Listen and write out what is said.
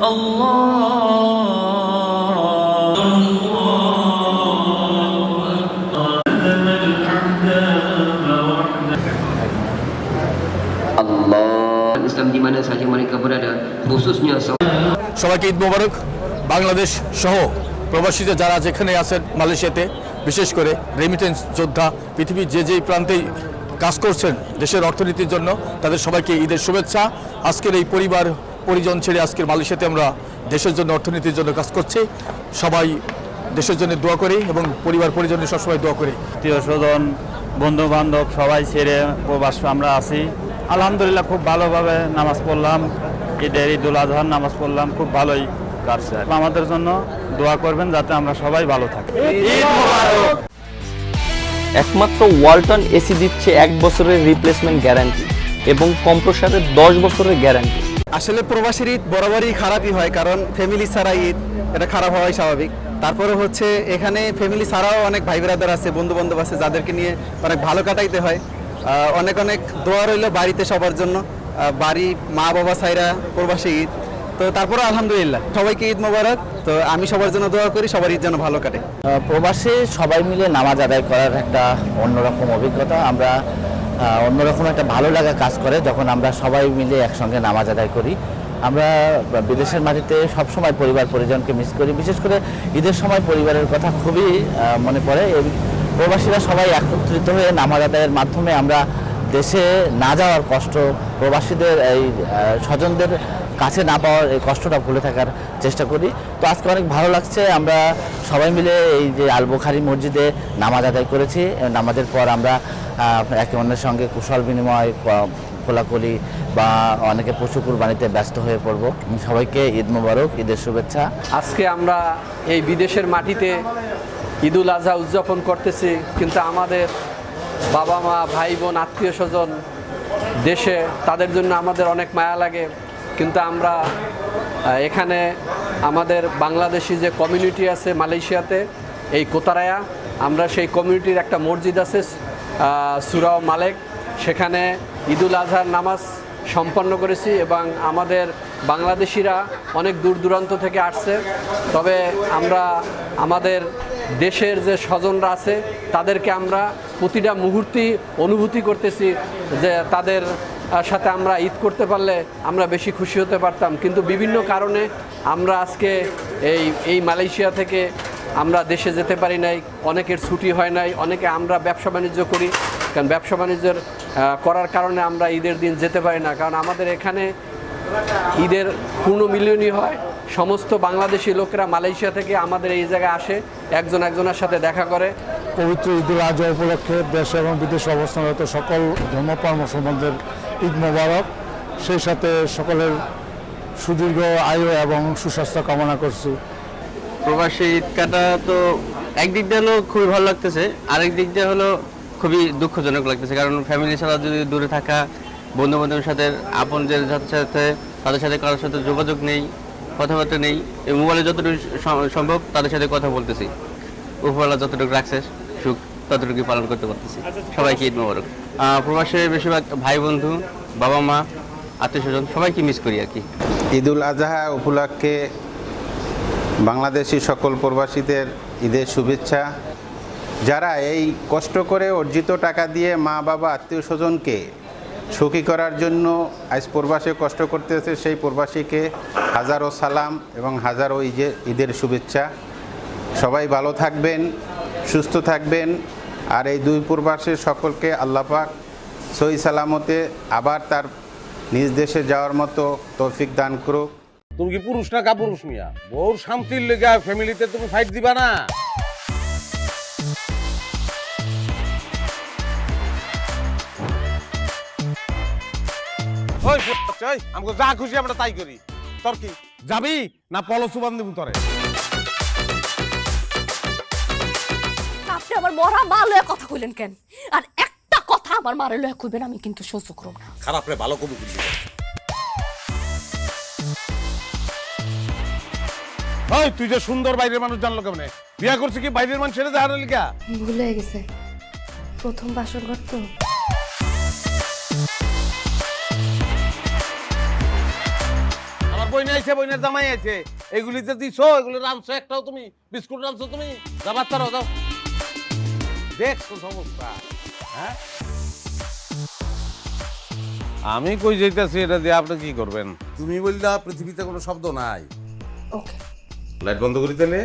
Islam di mana sahaja mereka berada, khususnya সবাইকে ঈদ মোবারক। বাংলাদেশ সহ প্রবাসীরা যারা যেখানে আছেন মালয়েশিয়াতে, বিশেষ করে রেমিটেন্স যোদ্ধা পৃথিবীর যেই প্রান্তেই কাজ করছেন দেশের অর্থনীতির জন্য, তাদের সবাইকে ঈদের শুভেচ্ছা। আজকের এই পরিবার পরিজন ছেড়ে আজকের মালয়েশিয়াতে আমরা দেশের জন্য অর্থনীতির জন্য কাজ করছি। সবাই দেশের জন্য দোয়া করি এবং পরিবার পরিজনের সবসময় দোয়া করি। আত্মীয় স্বজন বন্ধু বান্ধব সবাই ছেড়ে প্রবাস আমরা আছি। আলহামদুলিল্লাহ খুব ভালোভাবে নামাজ পড়লাম, ঈদুল আজহার নামাজ পড়লাম, খুব ভালোই কাটছে। আমাদের জন্য দোয়া করবেন যাতে আমরা সবাই ভালো থাকি। একমাত্র ওয়ালটন এসি দিচ্ছে 1 বছরের রিপ্লেসমেন্ট গ্যারান্টি এবং কম্প্রেসারের 10 বছরের গ্যারান্টি। আসলে প্রবাসীর ঈদ বরাবরই খারাপই হয়, কারণ ফ্যামিলি ছাড়া ঈদ এটা খারাপ হওয়াই স্বাভাবিক। তারপরে হচ্ছে এখানে ফ্যামিলি ছাড়াও অনেক ভাই ব্রাদার আছে, বন্ধু বান্ধব আছে, যাদেরকে নিয়ে অনেক ভালো কাটাইতে হয়। অনেক অনেক দোয়া রইল বাড়িতে সবার জন্য, বাড়ি মা বাবা ছাইরা প্রবাসী ঈদ। তো তারপরে আলহামদুলিল্লাহ সবাইকে ঈদ মোবারক। তো আমি সবার জন্য দোয়া করি সবার ঈদ যেন ভালো কাটে। প্রবাসে সবাই মিলে নামাজ আদায় করার একটা অন্যরকম অভিজ্ঞতা, আমরা অন্যরকম একটা ভালো লাগা কাজ করে যখন আমরা সবাই মিলে একসঙ্গে নামাজ আদায় করি। আমরা বিদেশের মাটিতে সবসময় পরিবার পরিজনকে মিস করি, বিশেষ করে ঈদের সময় পরিবারের কথা খুবই মনে পড়ে। প্রবাসীরা সবাই একত্রিত হয়ে নামাজ আদায়ের মাধ্যমে আমরা দেশে না যাওয়ার কষ্ট, প্রবাসীদের এই স্বজনদের কাছে না পাওয়ার এই কষ্টটা ভুলে থাকার চেষ্টা করি। তো আজকে অনেক ভালো লাগছে, আমরা সবাই মিলে এই যে আল বুখারী মসজিদে নামাজ আদায় করেছি। নামাজের পর আমরা একে অন্যের সঙ্গে কুশল বিনিময়, কোলাকুলি বা অনেকে পশু কুরবানিতে ব্যস্ত হয়ে পড়ব। সবাইকে ঈদ মোবারক, ঈদের শুভেচ্ছা। আজকে আমরা এই বিদেশের মাটিতে ঈদুল আজহা উদযাপন করতেছি, কিন্তু আমাদের বাবা মা ভাই বোন আত্মীয় স্বজন দেশে, তাদের জন্য আমাদের অনেক মায়া লাগে। কিন্তু আমরা এখানে আমাদের বাংলাদেশি যে কমিউনিটি আছে মালয়েশিয়াতে, এই কোতারায়া, আমরা সেই কমিউনিটির একটা মসজিদ আছে সুরাও মালেক, সেখানে ঈদুল আজহার নামাজ সম্পন্ন করেছি। এবং আমাদের বাংলাদেশিরা অনেক দূর দূরান্ত থেকে আসছে, তবে আমরা আমাদের দেশের যে স্বজনরা আছে তাদেরকে আমরা প্রতিটা মুহূর্তেই অনুভূতি করতেছি যে তাদের সাথে আমরা ঈদ করতে পারলে আমরা বেশি খুশি হতে পারতাম। কিন্তু বিভিন্ন কারণে আমরা আজকে এই মালয়েশিয়া থেকে আমরা দেশে যেতে পারি নাই, অনেকের ছুটি হয় নাই, অনেকে আমরা ব্যবসা বাণিজ্য করি, কারণ ব্যবসা বাণিজ্যের করার কারণে আমরা ঈদের দিন যেতে পারি না। কারণ আমাদের এখানে ঈদের পূর্ণ মিলনই হয়, সমস্ত বাংলাদেশি লোকেরা মালয়েশিয়া থেকে আমাদের এই জায়গায় আসে, একজন একজনের সাথে দেখা করে। পবিত্র ঈদুল আজহা উপলক্ষে দেশ এবং বিদেশে অবস্থানরত সকল ধর্মপ্রাণ মুসলমানদের ঈদ মোবারক। সেই সাথে সকলের সুদীর্ঘ আয়ু এবং সুস্বাস্থ্য কামনা করছি। প্রবাসী ঈদ কাটা তো একদিক দিয়ে হলো খুবই ভালো লাগতেছে, আরেক দিক দিয়ে হলো খুবই দুঃখজনক লাগতেছে। কারণ ফ্যামিলি ছাড়া যদি দূরে থাকা, বন্ধু বান্ধবের সাথে আপন যে সাথে তাদের সাথে কারোর সাথে যোগাযোগ নেই, কথাবার্তা নেই। এই মোবাইলে যতটুকু সম্ভব তাদের সাথে কথা বলতেছি, উপরওয়ালা যতটুকু রাখছে সুখ ততটুকুই পালন করতে পারতেছি। সবাইকে ঈদ মোবারক। প্রবাসে বেশিরভাগ ভাই বন্ধু, বাবা মা, আত্মীয় স্বজন সবাইকে মিস করি আর কি। ঈদুল আজহা উপলক্ষে বাংলাদেশি সকল প্রবাসীদের ঈদের শুভেচ্ছা। যারা এই কষ্ট করে অর্জিত টাকা দিয়ে মা বাবা আত্মীয় স্বজনকে সুখী করার জন্য আজ প্রবাসে কষ্ট করতেছে, সেই প্রবাসীকে হাজারো সালাম এবং হাজারো ঈদের শুভেচ্ছা। সবাই ভালো থাকবেন, সুস্থ থাকবেন। আর এই দুই প্রবাসীর সকলকে আল্লাহ পাক সহি সালামতে আবার তার নিজ দেশে যাওয়ার মতো তৌফিক দান করুক। তুমি কি পুরুষ না কাপুরুষ মিয়া? বউর শান্তির লেগে ফ্যামিলিতে তুমি ফাইট দিবা না? আমাকে যা খুশি আমরা তাই করি। তোর কি যাবি না পলসুবান দিব তোরে? আপনি আমার মরা মা লয়ে কথা কইলেন কেন? আর একটা কথা আমার মারে লয়ে কইবেন আমি কিন্তু সহ্য করব না। খারাপ রে ভালো কবি। ওই তুই যে সুন্দর বাইরের মানুষ জানলো কেমনে? বিয়া করছিস কি বাইরের মানুষ ছেড়ে দেওয়ার লিগা? ভুলে গেছে, প্রথম বাসর ঘর তো। আমার বইনে আছে, বইনের জামাই আছে, এগুলিতে দিছো, এগুলি রাঁধছো, একটাও তুমি বিস্কুট রাঁধছো তুমি? যা বাচ্চারা যাও, দেখছো সমস্যা। হ্যাঁ, আমি কই যাইতেছি, এটা দিয়ে আপনি কি করবেন? তুমি বললা পৃথিবীতে কোনো শব্দ নাই। ওকে লাইট বন্ধ করি তাহলে।